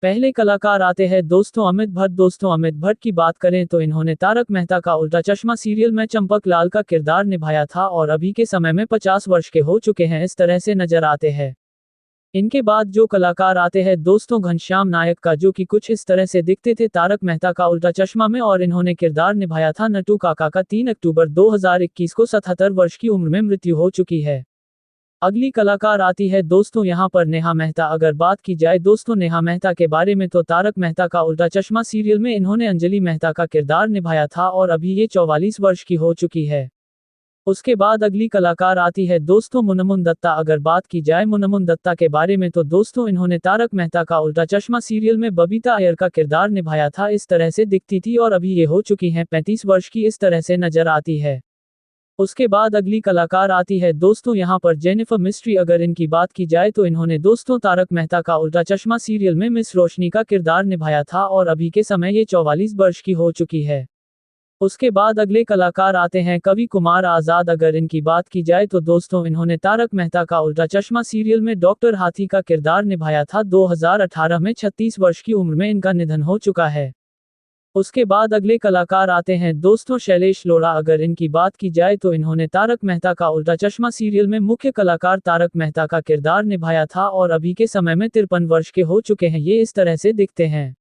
पहले कलाकार आते हैं दोस्तों अमित भट्ट। दोस्तों अमित भट्ट की बात करें तो इन्होंने तारक मेहता का उल्टा चश्मा सीरियल में चंपक लाल का किरदार निभाया था और अभी के समय में 50 वर्ष के हो चुके हैं, इस तरह से नजर आते हैं। इनके बाद जो कलाकार आते हैं दोस्तों घनश्याम नायक का, जो कि कुछ इस तरह से दिखते थे तारक मेहता का उल्टा चश्मा में, और इन्होंने किरदार निभाया था नट्टू काका का। 3 अक्टूबर 2021 को 77 वर्ष की उम्र में मृत्यु हो चुकी है। अगली कलाकार आती है दोस्तों यहाँ पर नेहा मेहता। अगर बात की जाए दोस्तों नेहा मेहता के बारे में तो तारक मेहता का उल्टा चश्मा सीरियल में इन्होंने अंजलि मेहता का किरदार निभाया था और अभी ये 44 वर्ष की हो चुकी है। उसके बाद अगली कलाकार आती है दोस्तों मुनमुन दत्ता। अगर बात की जाए मुनमुन दत्ता के बारे में तो दोस्तों इन्होंने तारक मेहता का उल्टा चश्मा सीरियल में बबीता अय्यर का किरदार निभाया था। इस तरह से दिखती थी और अभी ये हो चुकी हैं 35 वर्ष की, इस तरह से नजर आती है। उसके बाद अगली कलाकार आती है दोस्तों यहाँ पर जेनिफर मिस्ट्री। अगर इनकी बात की जाए तो इन्होंने दोस्तों तारक मेहता का उल्टा चश्मा सीरियल में मिस रोशनी का किरदार निभाया था और अभी के समय ये 44 वर्ष की हो चुकी है। उसके बाद अगले कलाकार आते हैं कवि कुमार आजाद। अगर इनकी बात की जाए तो दोस्तों इन्होंने तारक मेहता का उल्टा चश्मा सीरियल में डॉक्टर हाथी का किरदार निभाया था। 2018 में 36 वर्ष की उम्र में इनका निधन हो चुका है। उसके बाद अगले कलाकार आते हैं दोस्तों शैलेश लोढ़ा। अगर इनकी बात की जाए तो इन्होंने तारक मेहता का उल्टा चश्मा सीरियल में मुख्य कलाकार तारक मेहता का किरदार निभाया था और अभी के समय में 53 वर्ष के हो चुके हैं, ये इस तरह से दिखते हैं।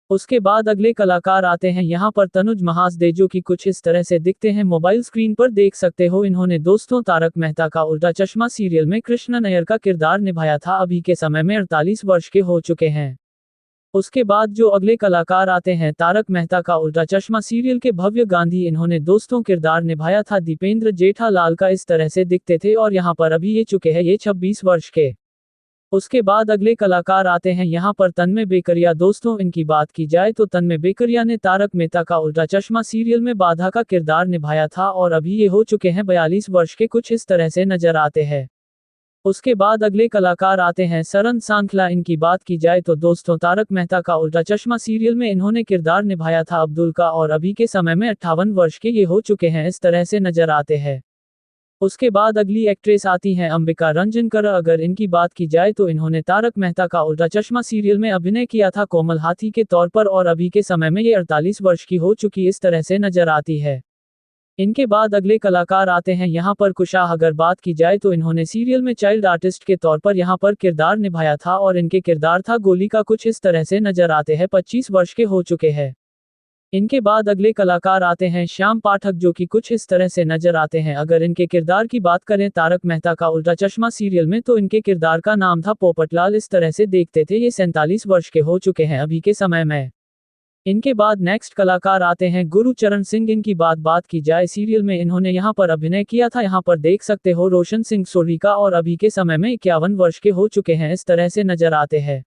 उसके बाद अगले कलाकार आते हैं यहाँ पर तनुज महासदे, जो कि कुछ इस तरह से दिखते हैं, मोबाइल स्क्रीन पर देख सकते हो। इन्होंने दोस्तों तारक मेहता का उल्टा चश्मा सीरियल में कृष्ण नैयर का किरदार निभाया था। अभी के समय में 48 वर्ष के हो चुके हैं। उसके बाद जो अगले कलाकार आते हैं तारक मेहता का उल्टा चश्मा सीरियल के भव्य गांधी। इन्होंने दोस्तों किरदार निभाया था दीपेंद्र जेठालाल का, इस तरह से दिखते थे और यहाँ पर अभी ये चुके हैं ये 26 वर्ष के। उसके बाद अगले कलाकार आते हैं यहाँ पर तन्मय बेकरिया। दोस्तों इनकी बात की जाए तो तन्मय बेकरिया ने तारक मेहता का उल्टा चश्मा सीरियल में बाधा का किरदार निभाया था और अभी ये हो चुके हैं 42 वर्ष के, कुछ इस तरह से नजर आते हैं। उसके बाद अगले कलाकार आते हैं सरन सांखला। इनकी बात की जाए तो दोस्तों तारक मेहता का उल्टा चश्मा सीरियल में इन्होंने किरदार निभाया था अब्दुल का और अभी के समय में 58 वर्ष के ये हो चुके हैं, इस तरह से नजर आते हैं। उसके बाद अगली एक्ट्रेस आती हैं अंबिका रंजनकर। अगर इनकी बात की जाए तो इन्होंने तारक मेहता का उल्टा चश्मा सीरियल में अभिनय किया था कोमल हाथी के तौर पर और अभी के समय में ये 48 वर्ष की हो चुकी, इस तरह से नजर आती है। इनके बाद अगले कलाकार आते हैं यहाँ पर कुशाह। अगर बात की जाए तो इन्होंने सीरियल में चाइल्ड आर्टिस्ट के तौर पर यहाँ पर किरदार निभाया था और इनके किरदार था गोली का, कुछ इस तरह से नजर आते हैं। 25 वर्ष के हो चुके हैं। इनके बाद अगले कलाकार आते हैं श्याम पाठक, जो कि कुछ इस तरह से नजर आते हैं। अगर इनके किरदार की बात करें तारक मेहता का उल्टा चश्मा सीरियल में तो इनके किरदार का नाम था पोपटलाल, इस तरह से देखते थे। ये 47 वर्ष के हो चुके हैं अभी के समय में। इनके बाद नेक्स्ट कलाकार आते हैं गुरुचरण सिंह। इनकी बात की जाए सीरियल में इन्होंने यहाँ पर अभिनय किया था, यहाँ पर देख सकते हो रोशन सिंह सोढ़ी का, और अभी के समय में 51 वर्ष के हो चुके हैं, इस तरह से नजर आते हैं।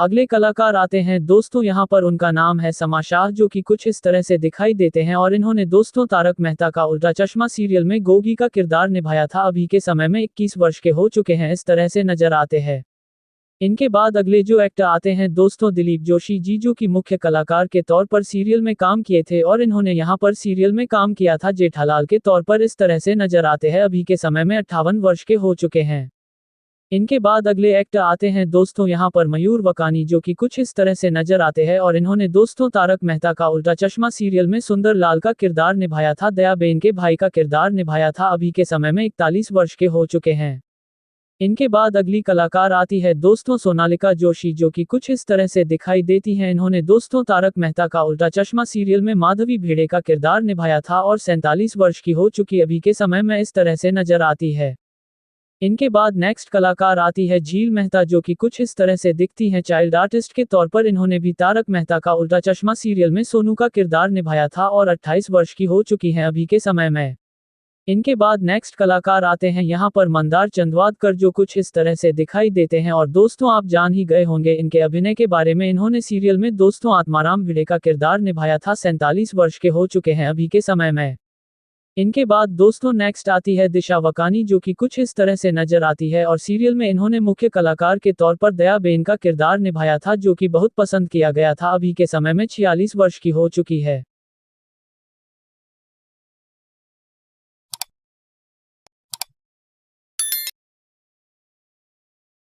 अगले कलाकार आते हैं दोस्तों यहाँ पर उनका नाम है समा शाह, जो कि कुछ इस तरह से दिखाई देते हैं और इन्होंने दोस्तों तारक मेहता का उल्टा चश्मा सीरियल में गोगी का किरदार निभाया था। अभी के समय में 21 वर्ष के हो चुके हैं, इस तरह से नजर आते हैं। इनके बाद अगले जो एक्टर आते हैं दोस्तों दिलीप जोशी जी, जो कि मुख्य कलाकार के तौर पर सीरियल में काम किए थे और इन्होंने यहाँ पर सीरियल में काम किया था जेठालाल के तौर पर, इस तरह से नजर आते हैं। अभी के समय में 58 वर्ष के हो चुके हैं। इनके बाद अगले एक्टर आते हैं दोस्तों यहाँ पर मयूर वकानी, जो कि कुछ इस तरह से नजर आते हैं और इन्होंने दोस्तों तारक मेहता का उल्टा चश्मा सीरियल में सुंदर लाल का किरदार निभाया था, दयाबेन के भाई का किरदार निभाया था। अभी के समय में 41 वर्ष के हो चुके हैं। इनके बाद अगली कलाकार आती है दोस्तों सोनालिका जोशी, जो कि कुछ इस तरह से दिखाई देती हैं। इन्होंने दोस्तों तारक मेहता का उल्टा चश्मा सीरियल में माधवी भेड़े का किरदार निभाया था और 47 वर्ष की हो चुकी अभी के समय में, इस तरह से नजर आती है। इनके बाद नेक्स्ट कलाकार आती है झील मेहता, जो कि कुछ इस तरह से दिखती हैं चाइल्ड आर्टिस्ट के तौर पर। इन्होंने भी तारक मेहता का उल्टा चश्मा सीरियल में सोनू का किरदार निभाया था और 28 वर्ष की हो चुकी हैं अभी के समय में। इनके बाद नेक्स्ट कलाकार आते हैं यहाँ पर मंदार चंदवादकर, जो कुछ इस तरह से दिखाई देते हैं और दोस्तों आप जान ही गए होंगे इनके अभिनय के बारे में। इन्होंने सीरियल में दोस्तों आत्माराम भिड़े का किरदार निभाया था, 47 वर्ष के हो चुके हैं अभी के समय में। इनके बाद दोस्तों नेक्स्ट आती है दिशा वकानी, जो कि कुछ इस तरह से नजर आती है और सीरियल में इन्होंने मुख्य कलाकार के तौर पर दयाबेन का किरदार निभाया था, जो कि बहुत पसंद किया गया था। अभी के समय में 46 वर्ष की हो चुकी है।